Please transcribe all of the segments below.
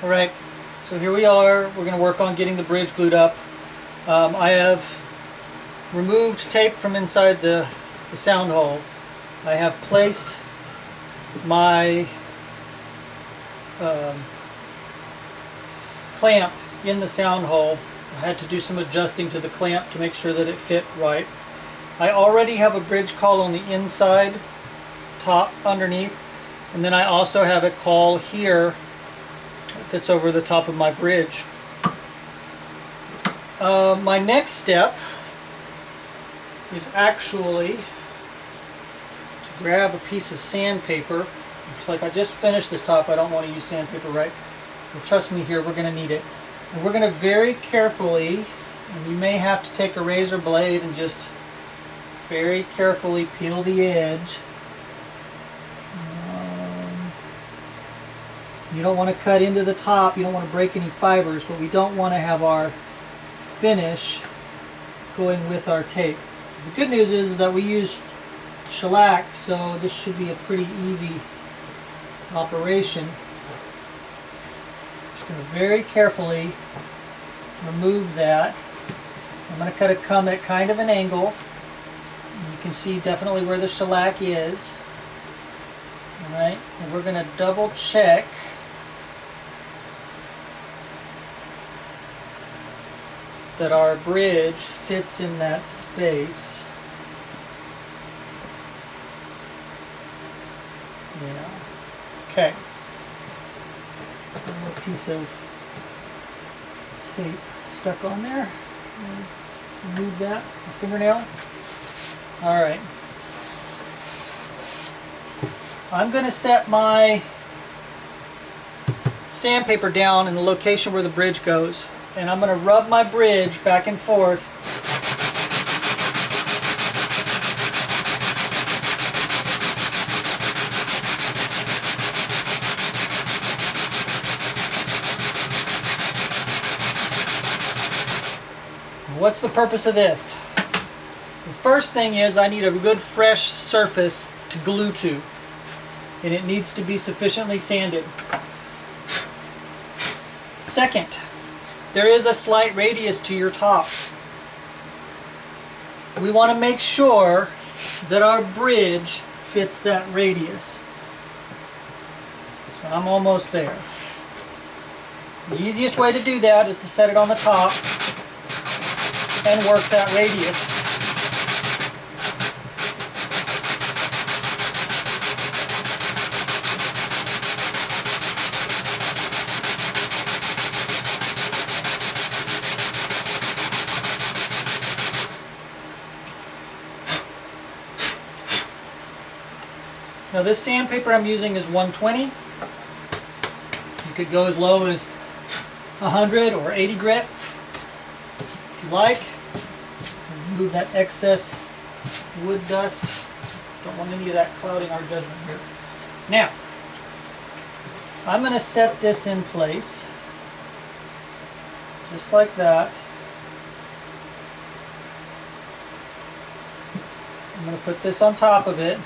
Alright, so here we are. We're going to work on getting the bridge glued up. I have removed tape from inside the sound hole. I have placed my clamp in the sound hole. I had to do some adjusting to the clamp to make sure that it fit right. I already have a bridge caul on the inside, top, underneath, and then I also have a caul here that fits over the top of my bridge. My next step is actually to grab a piece of sandpaper. Looks like I just finished this top. I don't want to use sandpaper, right? Well, trust me here, we're going to need it. And we're going to very carefully, and you may have to take a razor blade and just very carefully peel the edge. You don't want to cut into the top, you don't want to break any fibers, but we don't want to have our finish going with our tape. The good news is that we use shellac, so this should be a pretty easy operation. Just going to very carefully remove that. I'm going to cut it at kind of an angle. You can see definitely where the shellac is. Alright, and we're going to double check that our bridge fits in that space. Yeah. Okay. A little piece of tape stuck on there. Remove that. A fingernail. Alright. I'm going to set my sandpaper down in the location where the bridge goes. And I'm going to rub my bridge back and forth. What's the purpose of this? The first thing is I need a good fresh surface to glue to. And it needs to be sufficiently sanded. Second, there is a slight radius to your top. We want to make sure that our bridge fits that radius. So I'm almost there. The easiest way to do that is to set it on the top and work that radius. Now this sandpaper I'm using is 120. You could go as low as 100 or 80 grit if you like. Remove that excess wood dust. Don't want any of that clouding our judgment here. Now, I'm going to set this in place just like that. I'm going to put this on top of it.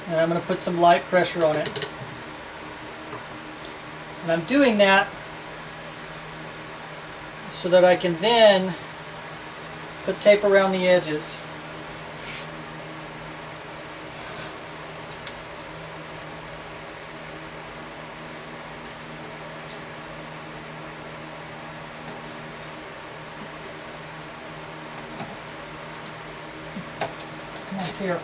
And I'm going to put some light pressure on it. And I'm doing that so that I can then put tape around the edges. Come on, here.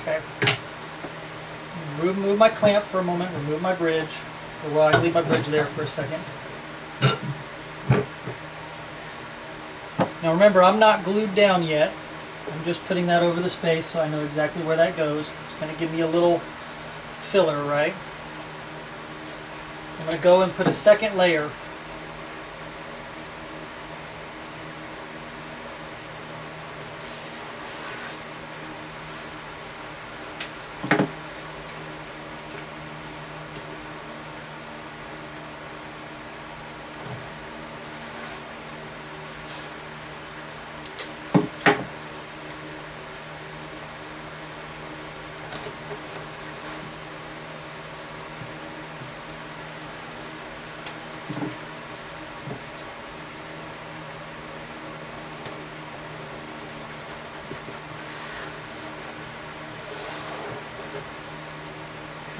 Okay. Remove my clamp for a moment, remove my bridge, or well, I leave my bridge there for a second. Now remember, I'm not glued down yet. I'm just putting that over the space so I know exactly where that goes. It's going to give me a little filler, right? I'm going to go and put a second layer.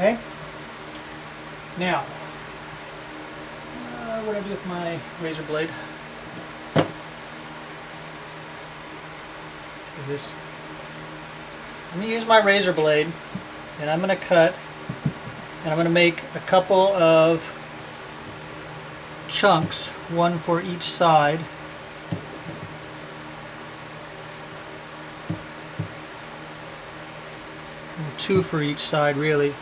Okay. Now, what do I do with my razor blade? Do this. I'm going to use my razor blade, and I'm going to cut, and I'm going to make a couple of chunks, one for each side. And two for each side, really.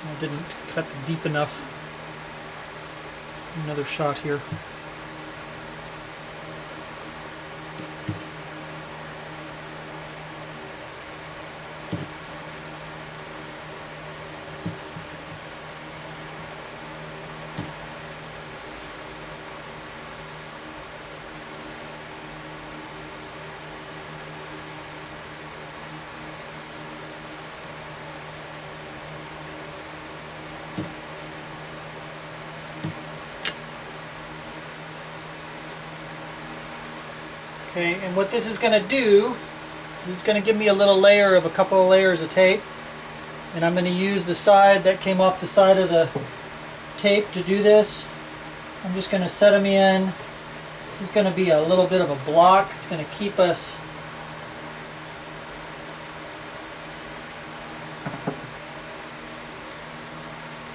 I didn't cut deep enough. Another shot here. Okay, and what this is going to do is it's going to give me a little layer of a couple of layers of tape, and I'm going to use the side that came off the side of the tape to do this. I'm just going to set them in. This is going to be a little bit of a block. It's going to keep us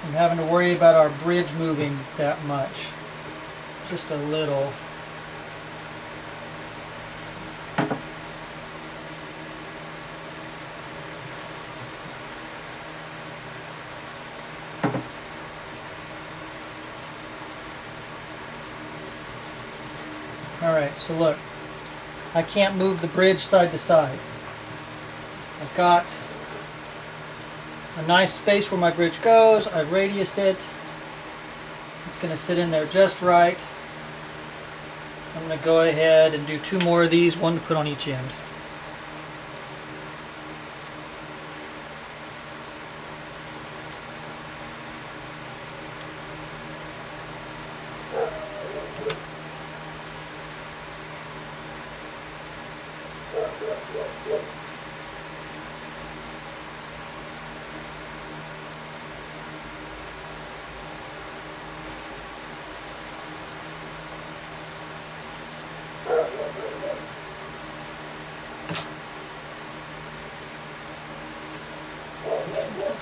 from having to worry about our bridge moving that much. Just a little. Alright, so look, I can't move the bridge side to side. I've got a nice space where my bridge goes. I've radiused it. It's going to sit in there just right. I'm going to go ahead and do two more of these, one to put on each end.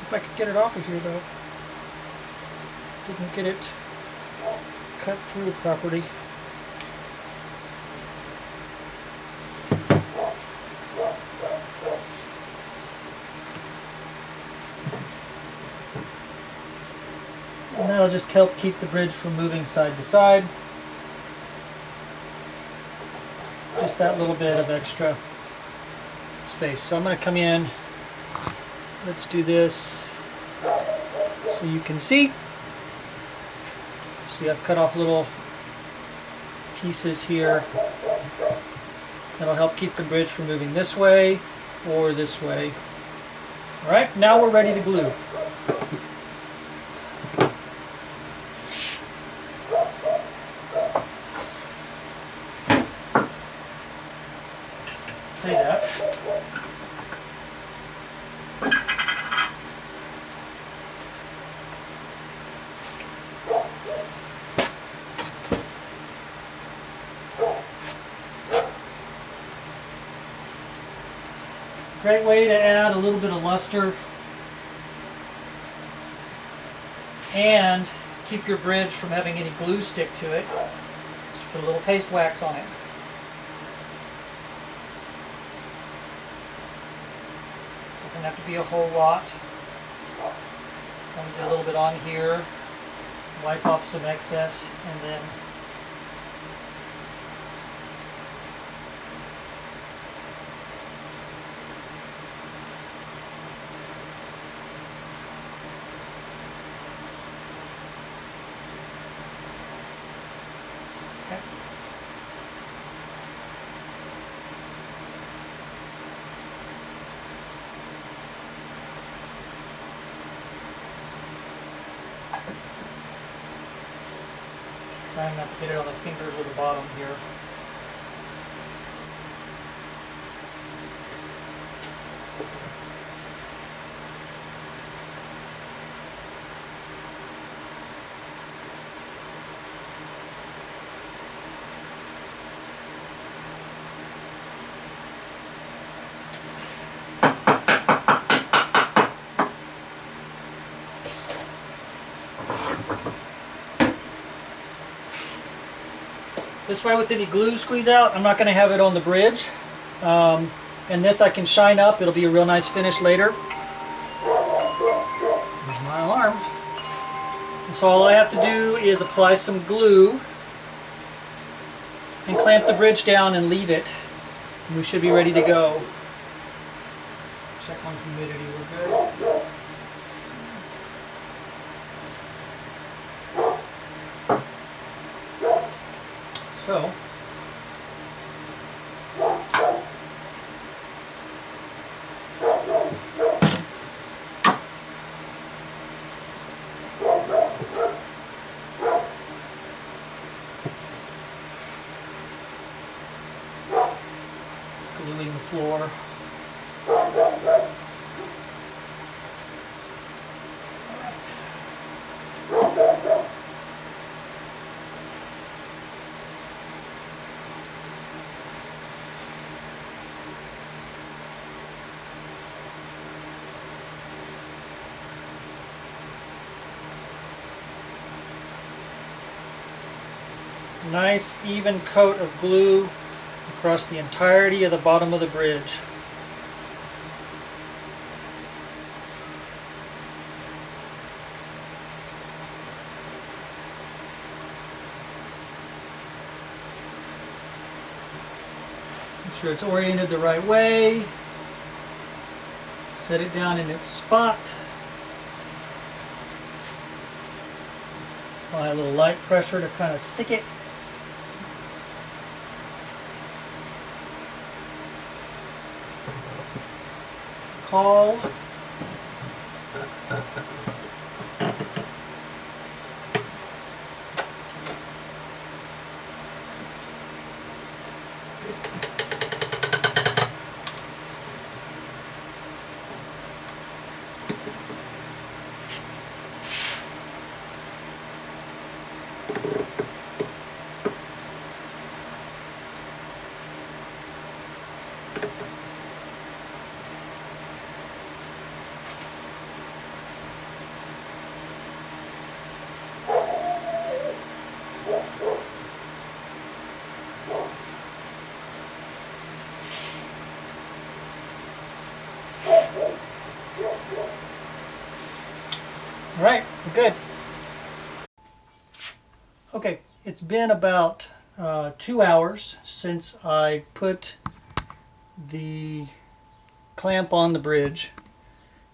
If I could get it off of here though. Didn't get it cut through properly. And that'll just help keep the bridge from moving side to side. Just that little bit of extra space. So I'm going to come in. Let's do this so you can see. See, I've cut off little pieces here. That'll help keep the bridge from moving this way or this way. Alright, now we're ready to glue. Say that. Great way to add a little bit of luster and keep your bridge from having any glue stick to it, just put a little paste wax on it. Doesn't have to be a whole lot. Trying to do a little bit on here, wipe off some excess, and then trying not to get it on the fingers or the bottom here. This way, with any glue squeeze out, I'm not going to have it on the bridge. And this I can shine up. It'll be a real nice finish later. Here's my alarm. And so all I have to do is apply some glue and clamp the bridge down and leave it. And we should be ready to go. Check on humidity, we're good. So, gluing the floor. Nice even coat of glue across the entirety of the bottom of the bridge. Make sure it's oriented the right way. Set it down in its spot. Apply a little light pressure to kind of stick it. Call. All right, we're good. Okay, it's been about 2 hours since I put the clamp on the bridge,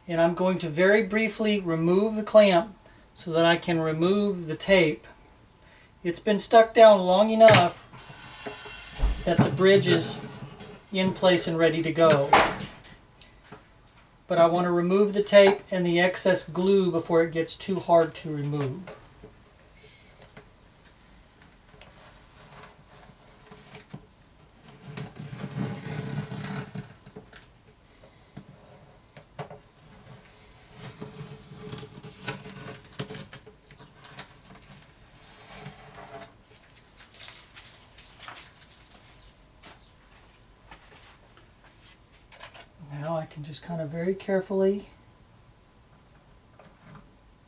and I'm going to very briefly remove the clamp so that I can remove the tape. It's been stuck down long enough that the bridge is in place and ready to go. But I want to remove the tape and the excess glue before it gets too hard to remove. Now I can just kind of very carefully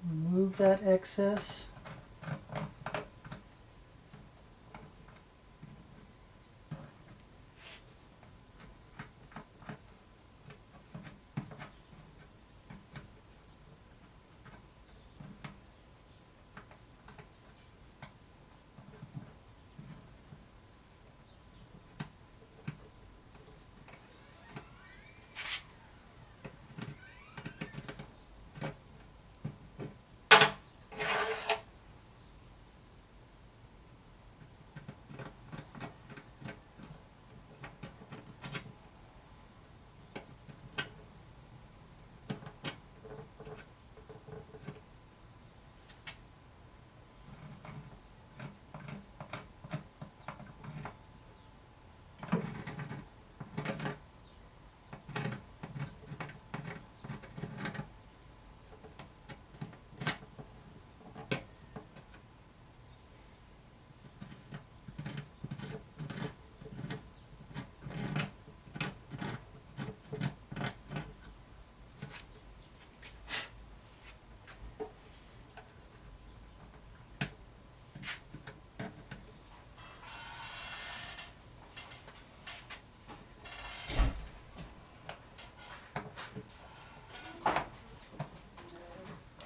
remove remove that excess.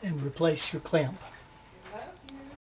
And replace your clamp.